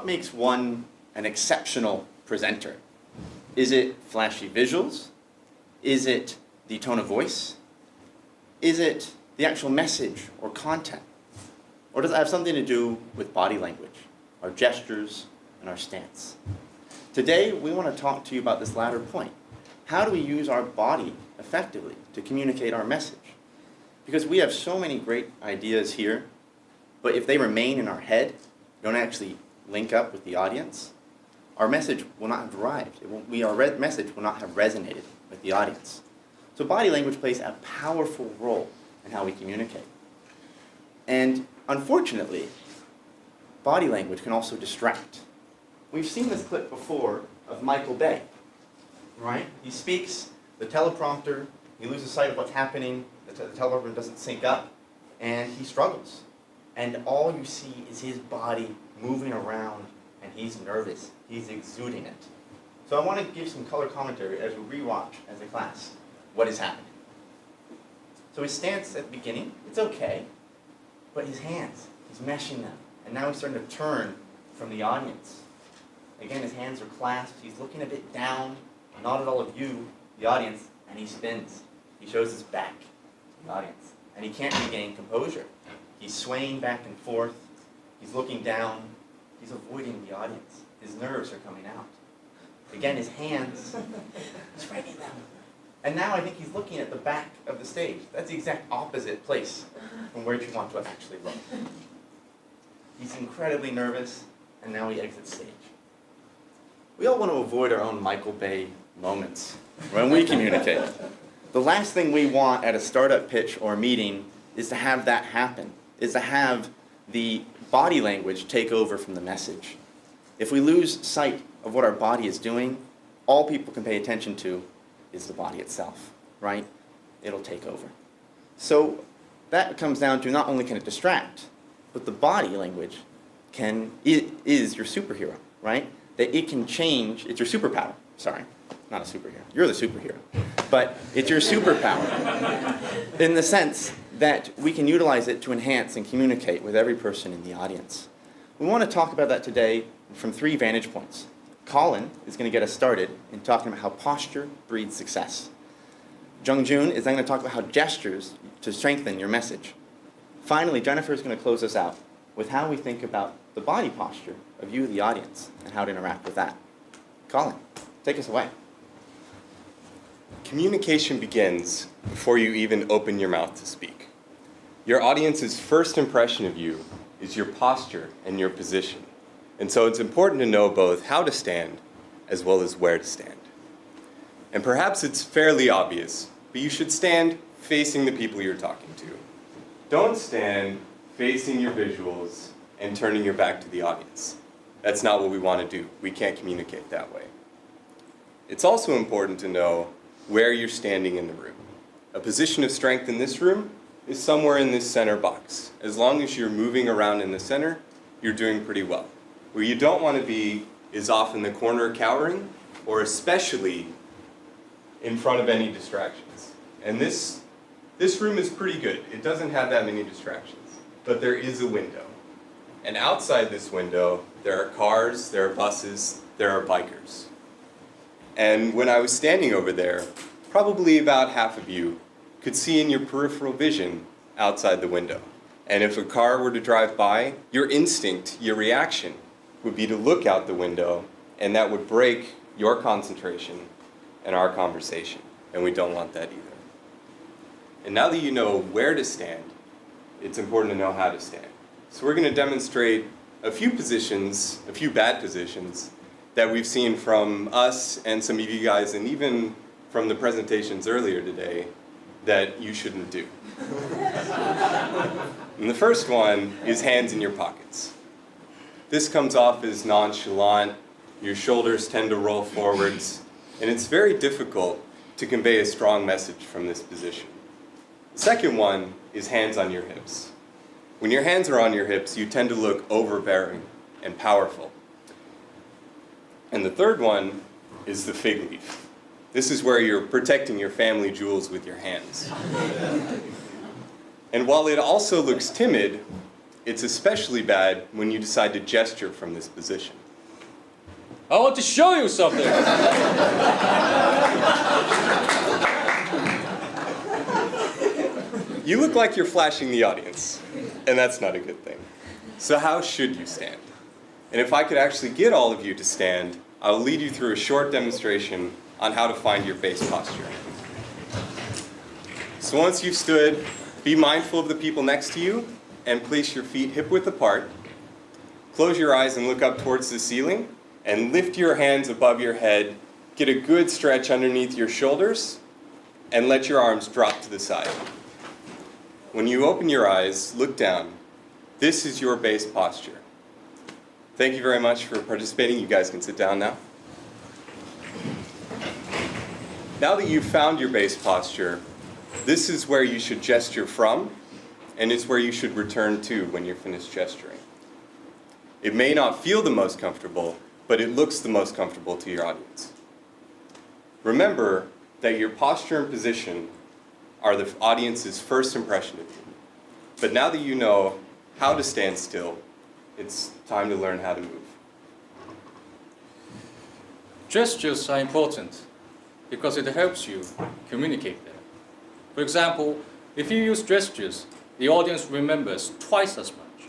what makes one an exceptional presenter? Is it flashy visuals? Is it the tone of voice? Is it the actual message or content? Or does it have something to do with body language, our gestures, and our stance? Today, we want to talk to you about this latter point. How do we use our body effectively to communicate our message? Because we have so many great ideas here, but if they remain in our head, don't actually link up with the audience, our message will not have arrived. Our message will not have resonated with the audience. So body language plays a powerful role in how we communicate. And unfortunately, body language can also distract. We've seen this clip before of Michael Bay, right? He speaks, the teleprompter, he loses sight of what's happening, the teleprompter doesn't sync up, and he struggles. And all you see is his body moving around, and he's nervous. He's exuding it. So I want to give some color commentary as we rewatch as a class what is happening. So his stance at the beginning, it's okay, but his hands, he's meshing them. And now he's starting to turn from the audience. Again, his hands are clasped, he's looking a bit down, not at all of you, the audience, and he spins. He shows his back to the audience. And he can't regain composure. He's swaying back and forth, he's looking down, he's avoiding the audience. His nerves are coming out. Again, his hands, he's writing them. And now I think he's looking at the back of the stage. That's the exact opposite place from where you want to actually look. He's incredibly nervous, and now he exits stage. We all want to avoid our own Michael Bay moments when we communicate. The last thing we want at a startup pitch or meeting is to have that happen, is to have the body language take over from the message. If we lose sight of what our body is doing, all people can pay attention to is the body itself, right? It'll take over. So that comes down to not only can it distract, but the body language is your superhero, right? That it can change, it's your superpower. Sorry, not a superhero. You're the superhero. But it's your superpower in the sense that we can utilize it to enhance and communicate with every person in the audience. We want to talk about that today from 3 vantage points. Colin is going to get us started in talking about how posture breeds success. Jung-Joon is then going to talk about how gestures to strengthen your message. Finally, Jennifer is going to close us out with how we think about the body posture of you, the audience, and how to interact with that. Colin, take us away. Communication begins before you even open your mouth to speak. Your audience's first impression of you is your posture and your position. And so it's important to know both how to stand as well as where to stand. And perhaps it's fairly obvious, but you should stand facing the people you're talking to. Don't stand facing your visuals and turning your back to the audience. That's not what we want to do. We can't communicate that way. It's also important to know where you're standing in the room. A position of strength in this room is somewhere in this center box. As long as you're moving around in the center, you're doing pretty well. Where you don't want to be is off in the corner cowering, or especially in front of any distractions. And this room is pretty good. It doesn't have that many distractions, but there is a window. And outside this window, there are cars, there are buses, there are bikers. And when I was standing over there, probably about half of you could see in your peripheral vision outside the window. And if a car were to drive by, your instinct, your reaction, would be to look out the window, and that would break your concentration and our conversation. And we don't want that either. And now that you know where to stand, it's important to know how to stand. So we're going to demonstrate a few positions, a few bad positions, that we've seen from us and some of you guys, and even from the presentations earlier today, that you shouldn't do. And the first one is hands in your pockets. This comes off as nonchalant, your shoulders tend to roll forwards, and it's very difficult to convey a strong message from this position. The second one is hands on your hips. When your hands are on your hips, you tend to look overbearing and powerful. And the third one is the fig leaf. This is where you're protecting your family jewels with your hands. And while it also looks timid, It's especially bad when you decide to gesture from this position. I want to show you something. You look like you're flashing the audience, and that's not a good thing. So how should you stand? And if I could actually get all of you to stand, I'll lead you through a short demonstration on how to find your base posture. So once you've stood, be mindful of the people next to you and place your feet hip-width apart. Close your eyes and look up towards the ceiling and lift your hands above your head. Get a good stretch underneath your shoulders and let your arms drop to the side. When you open your eyes, look down. This is your base posture. Thank you very much for participating. You guys can sit down now. Now that you've found your base posture, this is where you should gesture from, and it's where you should return to when you're finished gesturing. It may not feel the most comfortable, but it looks the most comfortable to your audience. Remember that your posture and position are the audience's first impression of you. But now that you know how to stand still, it's time to learn how to move. Gestures are important because it helps you communicate them. For example, if you use gestures, the audience remembers twice as much.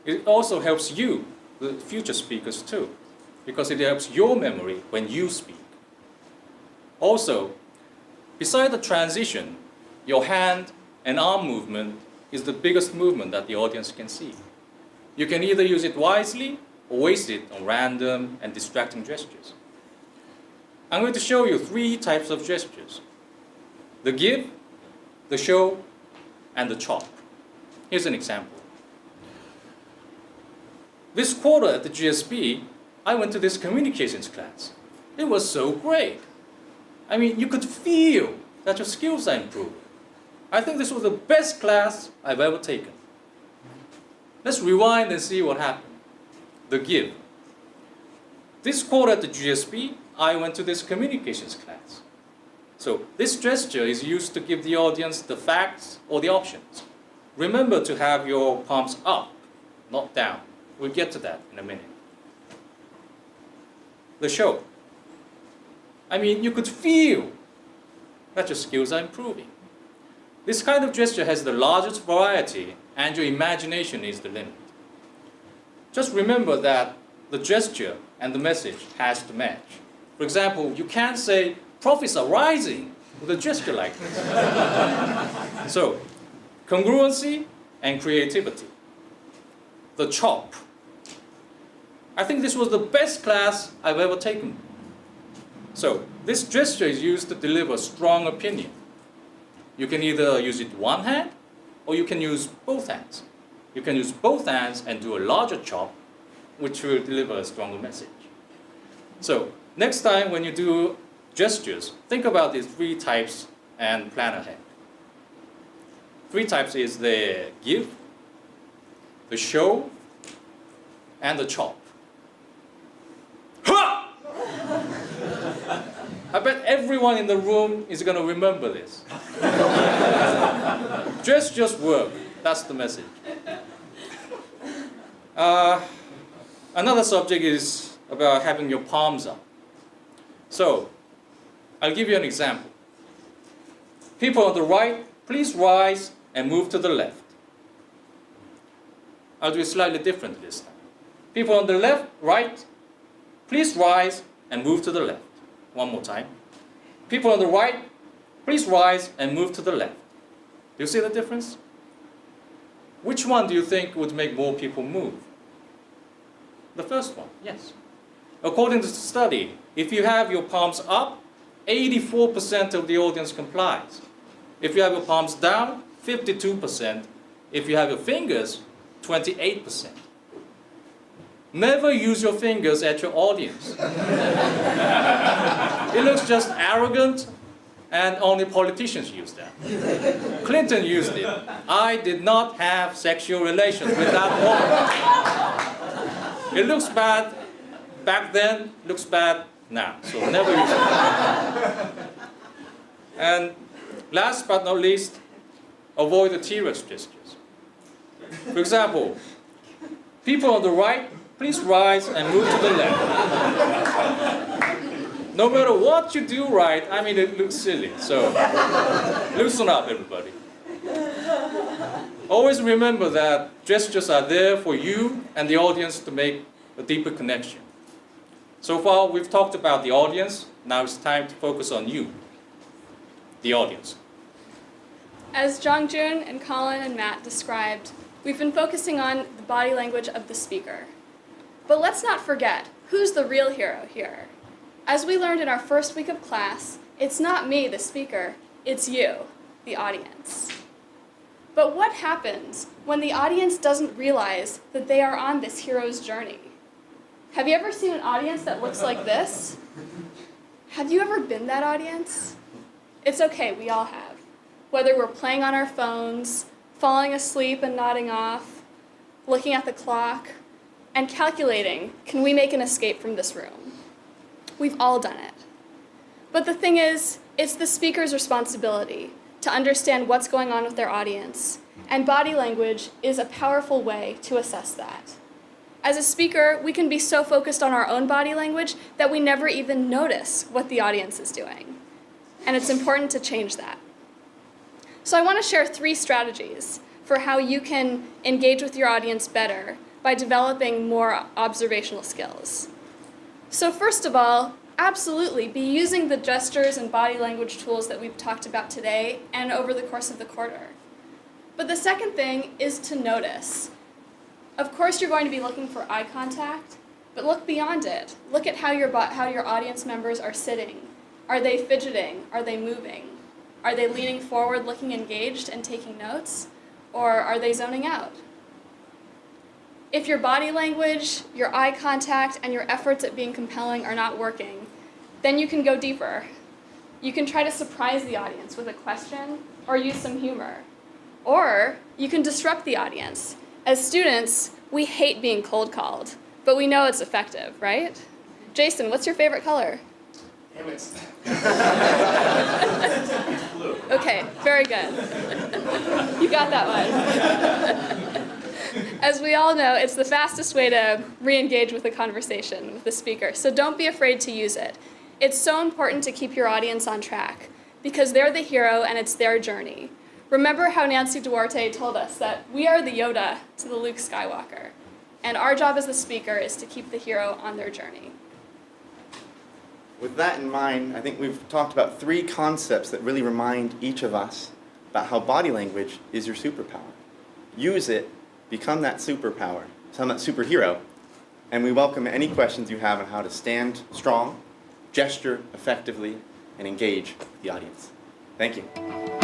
It also helps you, the future speakers too, because it helps your memory when you speak. Also, beside the transition, your hand and arm movement is the biggest movement that the audience can see. You can either use it wisely or waste it on random and distracting gestures. I'm going to show you 3 types of gestures: the give, the show, and the chop. Here's an example. This quarter at the GSB, I went to this communications class. It was so great. I mean, you could feel that your skills are improving. I think this was the best class I've ever taken. Let's rewind and see what happened. The give. This quarter at the GSB, I went to this communications class. So this gesture is used to give the audience the facts or the options. Remember to have your palms up, not down. We'll get to that in a minute. The show. I mean, you could feel that your skills are improving. This kind of gesture has the largest variety, and your imagination is the limit. Just remember that the gesture and the message has to match. For example, you can't say, "Profits are rising," with a gesture like this. So, congruency and creativity. The chop. I think this was the best class I've ever taken. So, this gesture is used to deliver strong opinion. You can either use it one hand, or you can use both hands. You can use both hands and do a larger chop, which will deliver a stronger message. So, next time when you do gestures, think about these 3 types and plan ahead. 3 types is the give, the show, and the chop. Ha! I bet everyone in the room is going to remember this. Gestures work. That's the message. Another subject is about having your palms up. So, I'll give you an example. People on the right, please rise and move to the left. I'll do it slightly different this time. People on the left, right, please rise and move to the left. One more time. People on the right, please rise and move to the left. Do you see the difference? Which one do you think would make more people move? The first one, yes. According to the study, if you have your palms up, 84% of the audience complies. If you have your palms down, 52%. If you have your fingers, 28%. Never use your fingers at your audience. It looks just arrogant, and only politicians use that. Clinton used it. "I did not have sexual relations with that woman." It looks bad back then, looks bad now. So never use it. And last but not least, avoid the T-Rex gestures. For example, people on the right, please rise and move to the left. No matter what you do right, I mean, it looks silly. So loosen up, everybody. Always remember that gestures are there for you and the audience to make a deeper connection. So far, we've talked about the audience. Now it's time to focus on you, the audience. As Jongjun and Colin and Matt described, we've been focusing on the body language of the speaker. But let's not forget, who's the real hero here? As we learned in our first week of class, it's not me, the speaker, it's you, the audience. But what happens when the audience doesn't realize that they are on this hero's journey? Have you ever seen an audience that looks like this? Have you ever been that audience? It's okay, we all have. Whether we're playing on our phones, falling asleep and nodding off, looking at the clock, and calculating, can we make an escape from this room? We've all done it. But the thing is, it's the speaker's responsibility to understand what's going on with their audience, and body language is a powerful way to assess that. As a speaker, we can be so focused on our own body language that we never even notice what the audience is doing. And it's important to change that. So I want to share 3 strategies for how you can engage with your audience better by developing more observational skills. So first of all, absolutely be using the gestures and body language tools that we've talked about today and over the course of the quarter. But the second thing is to notice. Of course, you're going to be looking for eye contact, but look beyond it. Look at how your audience members are sitting. Are they fidgeting? Are they moving? Are they leaning forward, looking engaged and taking notes? Or are they zoning out? If your body language, your eye contact, and your efforts at being compelling are not working, then you can go deeper. You can try to surprise the audience with a question or use some humor. Or you can disrupt the audience. As students, we hate being cold called, but we know it's effective, right? Jason, what's your favorite color? Damn it. Okay, very good. You got that one. As we all know, it's the fastest way to re-engage with a conversation with the speaker, so don't be afraid to use it. It's so important to keep your audience on track because they're the hero and it's their journey. Remember how Nancy Duarte told us that we are the Yoda to the Luke Skywalker, and our job as the speaker is to keep the hero on their journey. With that in mind, I think we've talked about 3 concepts that really remind each of us about how body language is your superpower. Use it, become that superpower, become that superhero, and we welcome any questions you have on how to stand strong, gesture effectively, and engage with the audience. Thank you.